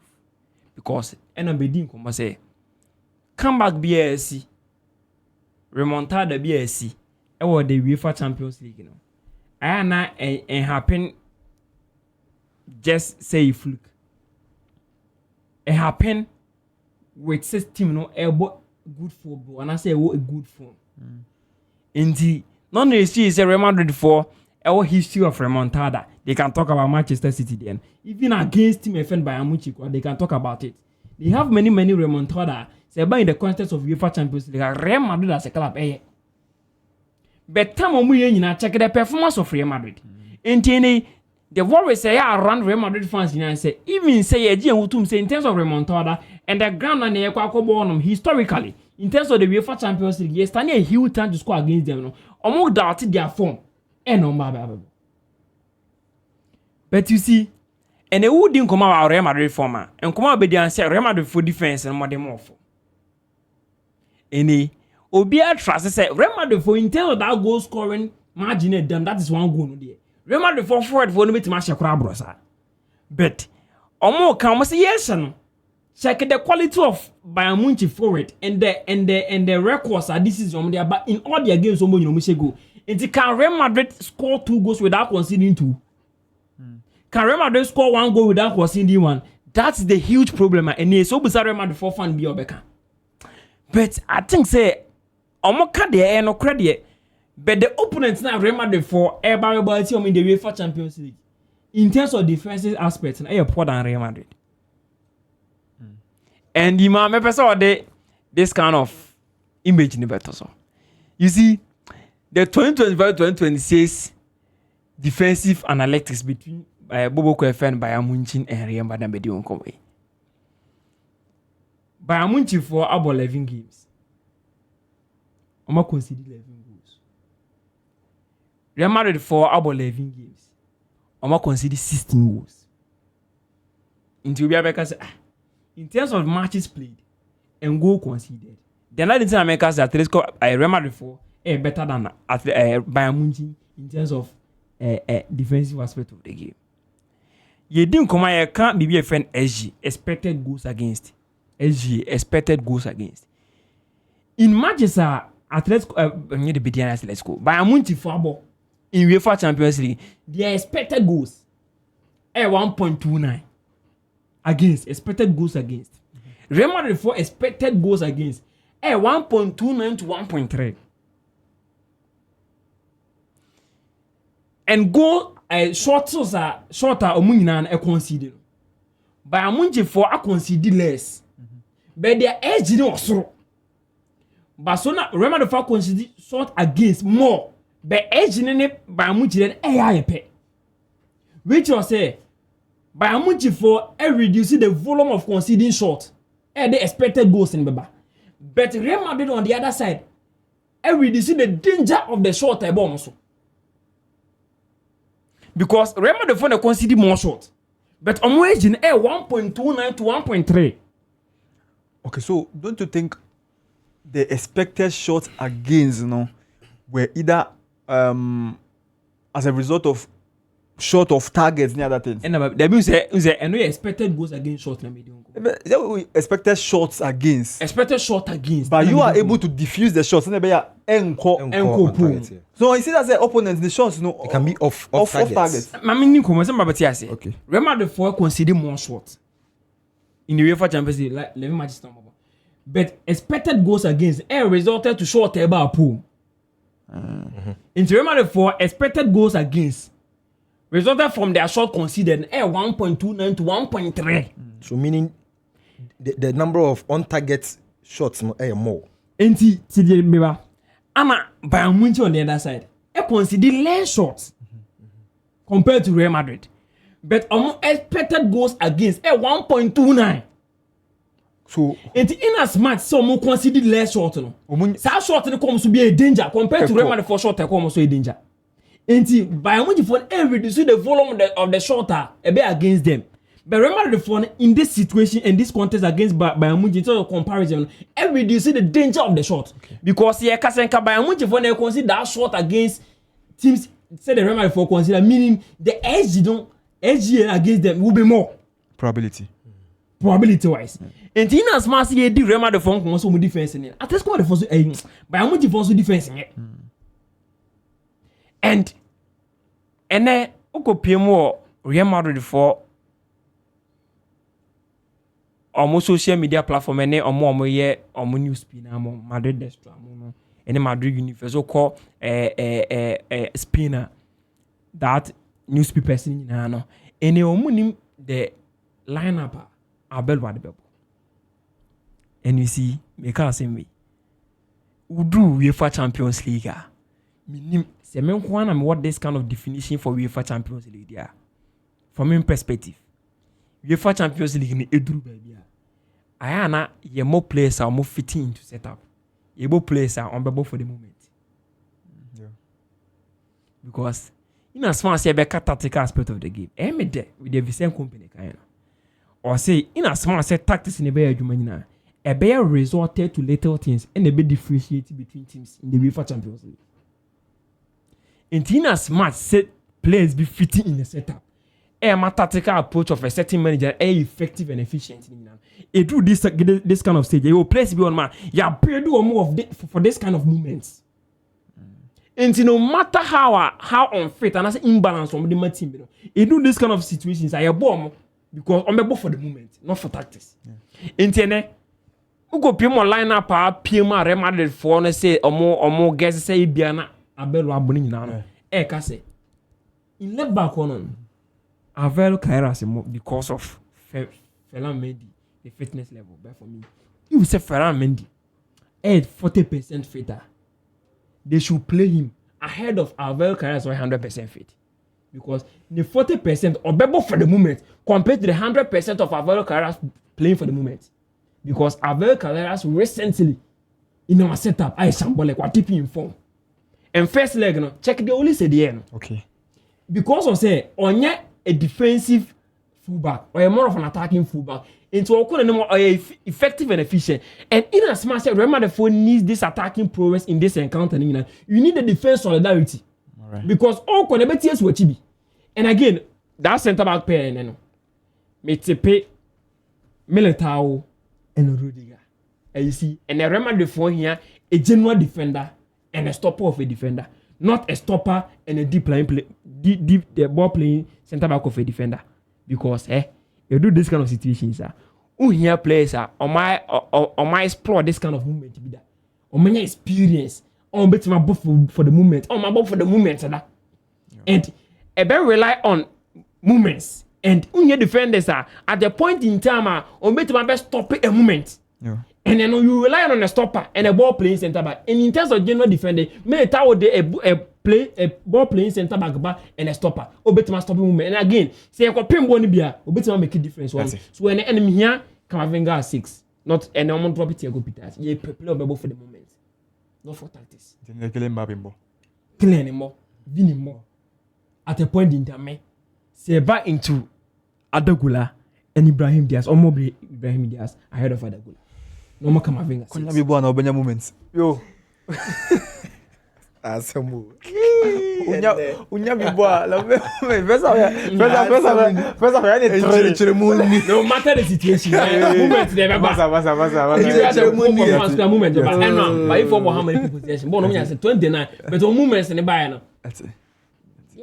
Because NBD come say comeback BSC remontada BSC or the UEFA Champions League, you know. And happen just say fluke. It happen with system no good football and I say what a good form. Indeed, none is a Real Madrid for our history of remontada. They can talk about Manchester City then. Even against team offended by Munich, they can talk about it. They have many remontada. Say in the context of UEFA Champions League, Real Madrid as a club. But time we check the performance of Real Madrid. Indeed, the worries say around Real Madrid fans and say even say in terms of remontada and the ground and the historically in terms of the UEFA Champions League, yes, standing a huge time to score against them. No, almost doubted their form. But you see, and they wouldn't come out Real Madrid former and come out with the answer Real Madrid for defense and more than more for. Any Obia trust say Real Madrid for in terms of that goal scoring margin them that is one goal no there. Real Madrid for forward for no bit match brosa. But omo come say yes no. Check the quality of Bayern Munich forward and the records are this is there but in all their games omo you know go. And can Real Madrid score 2 goals without conceding 2? Can Real Madrid score 1 goal without conceding 1? That's the huge problem and so bizarre Real Madrid for fan be obeka. But I think say omo ka there no credit. But the opponents now Real Madrid for ability in the UEFA Champions League. In terms of defensive aspects, are poor than Real Madrid. And the man this kind of image in the better so. You see, the 2025-2026 defensive analytics between Bobo Koefe and Bayern Munich and Real Madrid be on come. Bayern Munich for about 11 games. I'm consider 11 goals. Real Madrid for about 11 games. I'm consider 16 goals. Until we are say in terms of matches played and goal conceded, the another thing America say at Real Madrid for better than at Bayern Munich in terms of defensive aspect of the game. You didn't come here can't be a friend SG expected goals against. SG expected goals against. In matches near the beginning let's go. Bayern Munich for in UEFA Champions League, their expected goals 1.29 against expected goals against. Real Madrid for expected goals against 1.29 to 1.3. And goal shorter omunyina concede. Bayern Munich for a concede less. But their edge no osoro. Barcelona Real Madrid for concede short against more. But edge ne Bayern Munich then which was say Bayern Munich for reduce the volume of conceding short. The expected goals in Baba. But Real Madrid on the other side reduce the danger of the short bomb also. Because Real Madrid for the concede more short. But on edge in 1.29 to 1.3. Okay, so don't you think the expected shots against were either as a result of short of targets near that thing? And that means and we expected goals against short na medium. We expected shots against. Expected shot against. But you are able to diffuse the shots. So you see that the opponents the shots it can be off targets. Okay. Real Madrid for conceding more shots in the UEFA Champions League like 11 matches. But expected goals against resulted to short about pool. In Real Madrid for expected goals against resulted from their shot conceded 1.29 to 1.3. So meaning the number of on target shots more. Enti the meba. Ama Bayern Munich on the other side. Conceded less shots compared to Real Madrid. But expected goals against 1.29. So in as much some conceded less short no. That short comes to be a danger compared to Real Madrid for short comes to a danger. Enti Bayern Munich for reduce the volume of the shorter a bit against them. But Real Madrid for in this situation in this contest against Bayern Munich in terms of comparison, reduce the danger of the shot. Okay. Because here Kasenka Bayern Munich for consider that shot against teams say the Real Madrid for consider, meaning the edge against them will be more probability wise. And in as much as you do Real Madrid for consider defense in it, at least the first by how much defense in it. And then Oko PMO Real Madrid for almost social media platform and then omo ye omo news pin amo Madrid Destra amo and then Madrid Universal call spinner that newspapers in no and then omo nim the lineup Abel Wadebebo. And you see me can say me Udu UEFA Champions League minim se me nko na me what this kind of definition for UEFA Champions League there from my perspective UEFA Champions League ni eduru ba bia ayana ye more players are more fitting into setup ye more players are unbeatable for the moment because in as far as you be tactical aspect of the game me there with the same company kind or say in as far as tactics in the be adwuma nyina e be resorted to little things and e be differentiate between teams in the UEFA Champions League. In as much set players be fitting in the setup. A tactical approach of a certain manager, effective and efficient. It do this kind of stage. You will place be on man. You pay do more of for this kind of movements. And no matter how unfit and as imbalance from the team, it do this kind of situations. I bomb because I'm able for the moment, not for tactics. Internet. Who go pay more lineup? Pay more Real Madrid for say or more guys say Biana Abel Abuni now. Kase. In left back on. Avel Kairas because of Ferland Mendy, the fitness level. But for me, you say Ferland Mendy, 40% fitter. They should play him ahead of Avel Kairas 100% fit. Because the 40% or better for the moment compared to the 100% of Avel Kairas playing for the moment. Because Avel Kairas recently in our setup, I symbolic what keep in form. And first leg, no, check the only say the end. Okay. Because of say on a defensive fullback or a more of an attacking fullback into a more effective and efficient. And in as much as remember the phone needs this attacking prowess in this encounter, you need the defense solidarity. Right. Because all connectivities were chibi. And again, that centre back pair and Metepe, Militao, and Rudiger. And you see, and I remember the phone here, a general defender and a stopper of a defender. Not a stopper and a deep the ball playing center back of a defender. Because you do this kind of situations, who here players on my explore this kind of movement be that. On my experience, on bet my both for the movement, on my both for the movement, and a better rely on movements. And your defenders at the point in time, on bet my best stop a movement. Yeah. And then you rely on a stopper and a ball playing center back. And in terms of general defending, may a ball playing center back and a stopper. Obetima stopping movement. And again, say a copy one bia, Obetima make a difference. So when the enemy here, Kamavinga 6. Not an amount property go Peters. You play over for the moment. Not for tactics. Kill anymore. Win more. At a point in time, say back into Adagula and Ibrahim Diaz, or more Ibrahim Diaz ahead of Adagula. No more Kamavinga. Kunya bibo na obenya moments. Yo. Asamu. Unya bibo la first no matter the situation. Moment never basa. Moment but if for how many people possession. But no 29 but on moments in the Bayern. That's it.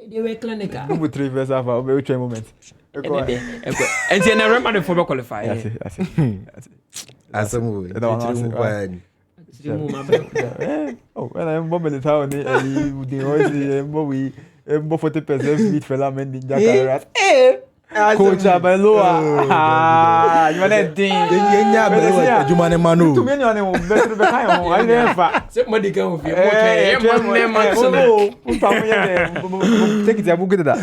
They were clinical. No but 3 verse half we try moment. And then I remember the football qualify. That's it. Asamu. Oh, when I'm bombing town, the noisy, we 40% feet for Lamine in Jackarat. Coach Abaloa. You want that thing? You man a manu. Too many on him, better be kind of I never. Somebody come with you. Take it, I will get that.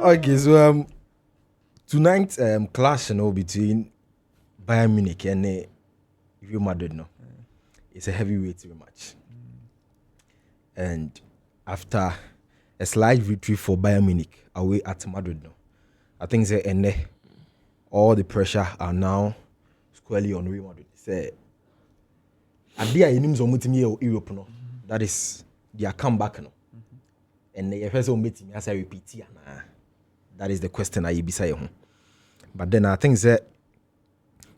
Okay, so tonight's clash between Bayern Munich and Real Madrid no. It's a heavyweight match. And after a slight victory for Bayern Munich away at Madrid no, I think all the pressure are now squarely on Real Madrid. Say Adia inimzo mutimi Europe no. That is their comeback no. and the first one meeting as I repeat that is the question I be saying. But then I think that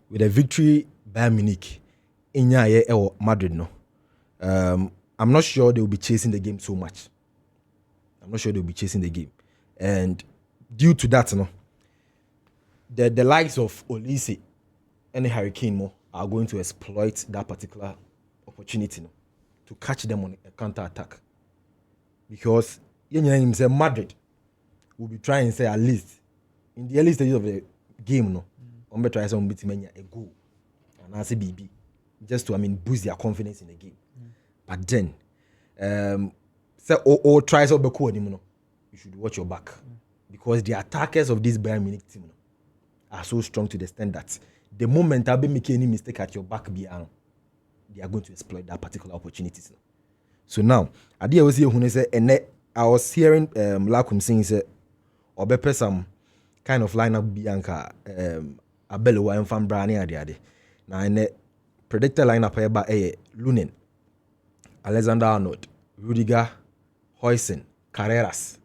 with a victory by Munich in Madrid, no, I'm not sure they will be chasing the game so much. I'm not sure they will be chasing the game, and due to that, no, the likes of Olise and Harry Kane are going to exploit that particular opportunity, no, to catch them on a counter attack, because Madrid will be trying to say at least in the early stages of the game, no, on better try some beat a goal and as a BB just to boost their confidence in the game. But then or try to be cool, you should watch your back because the attackers of this Bayern Munich team are so strong to the extent that the moment I'll be making any mistake at your back, they are going to exploit that particular opportunities. So now, I was hearing Lakum saying or better some kind of lineup Bianca Abelo and Fan Brani ade. Now in the predicted lineup here by Lunin, Alexander Arnold, Rudiger, Huysen, Carreras.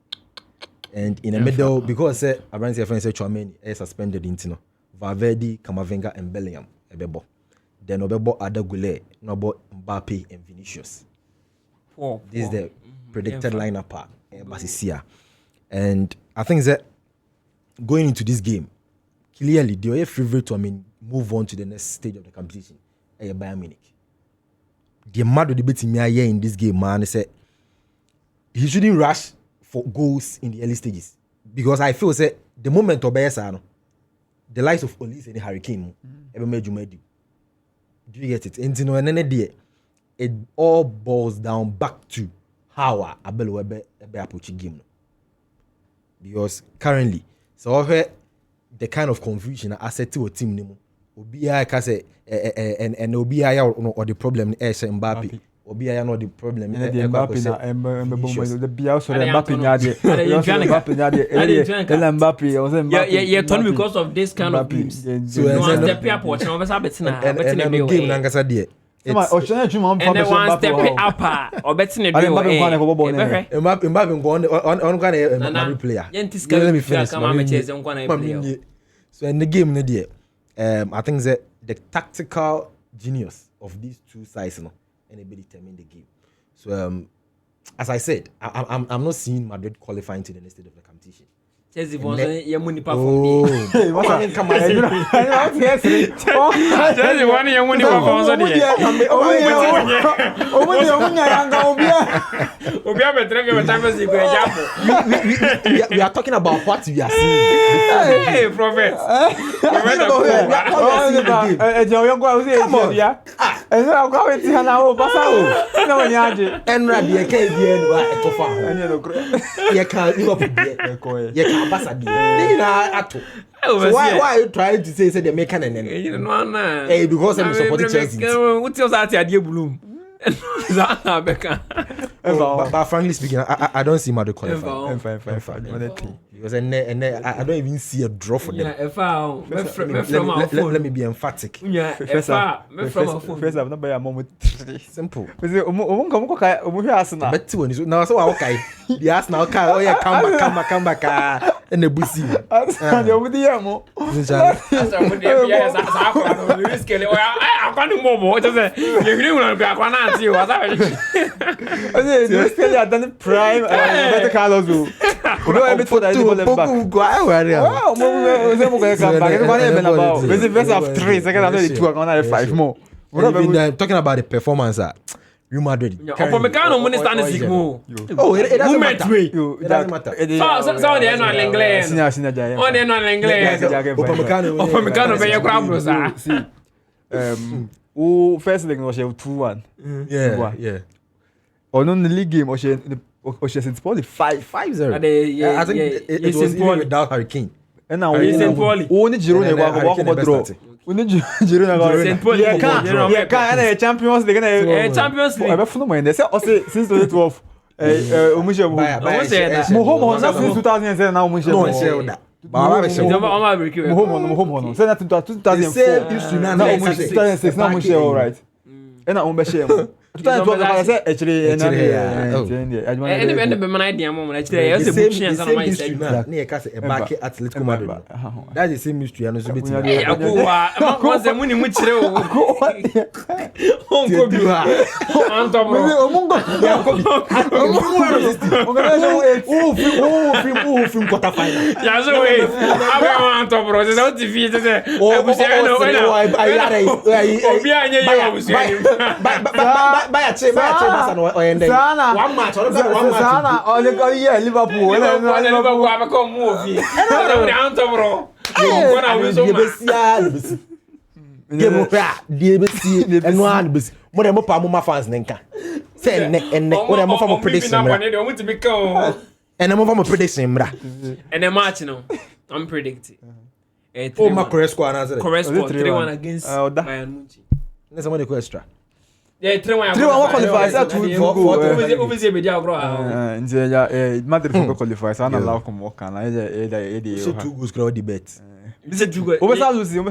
And in the middle, because Abraham friend said Chouameni is suspended into Valverde, Camavinga, and Bellingham. Then Obebo Adagule, Nobo Mbappe, and Vinicius. This is the predicted lineup Basisia. And I think that going into this game, clearly they are favorite to move on to the next stage of the competition. Bayern Munich. The Madrid debate me here in this game, man, say he shouldn't rush for goals in the early stages because I feel say the moment of Bayern, the likes of Olise and Harry Kane, do you get it? And you know, and then it all boils down back to how Abel be approaching game. Because currently, so the kind of confusion I said to a team, Obia can say, and Obia or the problem is Mbappe. Obia not the problem. Mbappe yeah, Tony, because of this kind of games. So step up, watch game and then one step up or betting it. Mbappe player. Let me finish. So in the game, I think that the tactical genius of these two sides, and they determine the game. So as I said, I'm not seeing Madrid qualifying to the next stage of the competition. Chelsea was a money perform. Chelsea one young money perform. We are talking about what we are seeing. Hey, prophet. Ambassador. So why are you trying to say they make an enemy? Hey, because I'm supporting Chelsea. What's your idea, Bloom? But frankly speaking, I don't see Madrid qualifying. Because I don't even see a draw for them. Let me be emphatic. First, I've not been a moment. Simple. But now, so okay. The Arsenal car, oh yeah, come back, and the bussy. Prime better Carlos. We don't have to back. Three, second after the 2, I'm gonna have 5 more. Talking about the performance at Real Madrid. Oh, it doesn't matter. It doesn't matter. So they're not English. Oh, they're not English. First leg was 2-1. Yeah. On the league game, was probably 5-0. I think it was even without Harry Kane. And now only Girona walk draw. Only Girona Champions League. Champions League. I'm phenomenal. They say since 2012. Mohomo since 2007 now. Mohomo. Say that 2004. 2006 now. Right. And I 2012 I said actually and the man idea mom actually I say book chance and my say na e ka say e back Atletico Madrid that is the same mystery and so bit ko say muni mu kire o onko bi ha anto bro film quarter final ya so we aba anto bro say o TV say abusi no obi anye ya abusi Bayern Barcelona oyende one match Sana yeah Liverpool Liverpool abako mu ofi e anto bro ko na we so game die besi eno an besi mo dem pa mo fans nenka say enne mo dem fa mo prediction mra enne mo fa mo prediction mra enne match no I'm predicting my correct score na 3-1 against Bayern Munich nessa mo dey extra yeah 3-1 qualify say 2 obviously be dia bro nje ya Madrid for qualify sana allow come work na e so 2 goals crowd the bet Bisa 2 goals. Obesa lose. Ya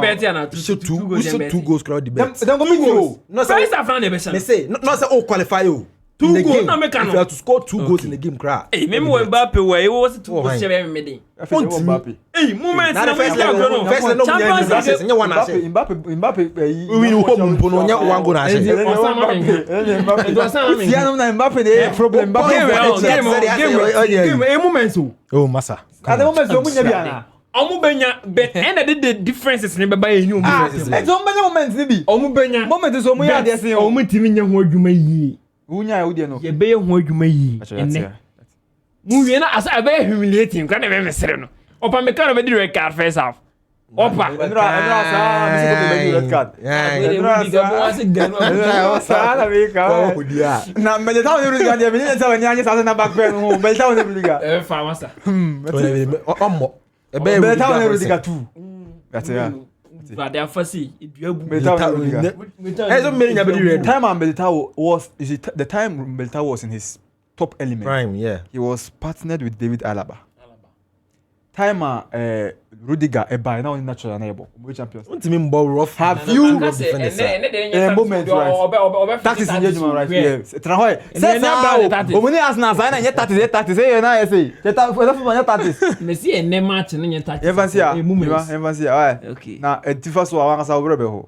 bet ya na 2 goals crowd the bet. Then go meet you. No say first half na dey bet. Me say no say qualify you. 2 goals na make am. If you have to score 2 goals in the game crowd. Hey, me Mbappe we was 2 goals shebe me dey. Mbappe. Hey, moment na first level no Champions League one assist. Mbappe we win home mpono nya one goal na assist. Mbappe dey problem. Game moment so. Oh massa. At the moment so munya bia Omu benya bet and the differences ne beba ye nyu moment ni bi omu benya moment so mu ya de sen omu timi nya ho adwuma yi wunya ya wudi no ye be ye ho adwuma yi enne mu wie na asa be humiliating kwa na be mesere no opa me kan be di red card first half opa enra sa me se be red card sa na be ka na me de tawo ni Rudiger de me ni tawo ni anya sa na back pen ho me tawo ni Rudiger fa masa omo be tawo ni Rudiger too that's it but they fasi eduabu so many nya be di red time Militao was the time Militao was in his top element prime yeah he was partnered with David Alaba time Rudiger by now in natural na ebo we champions untimi mbo rough have you defenders moment right that is engagement right here trahoy say now omuni Arsenal say na 30 say na say teta for na 30 Messi enne match na 30 Evansia okay na etifa so awan sa obrebe ho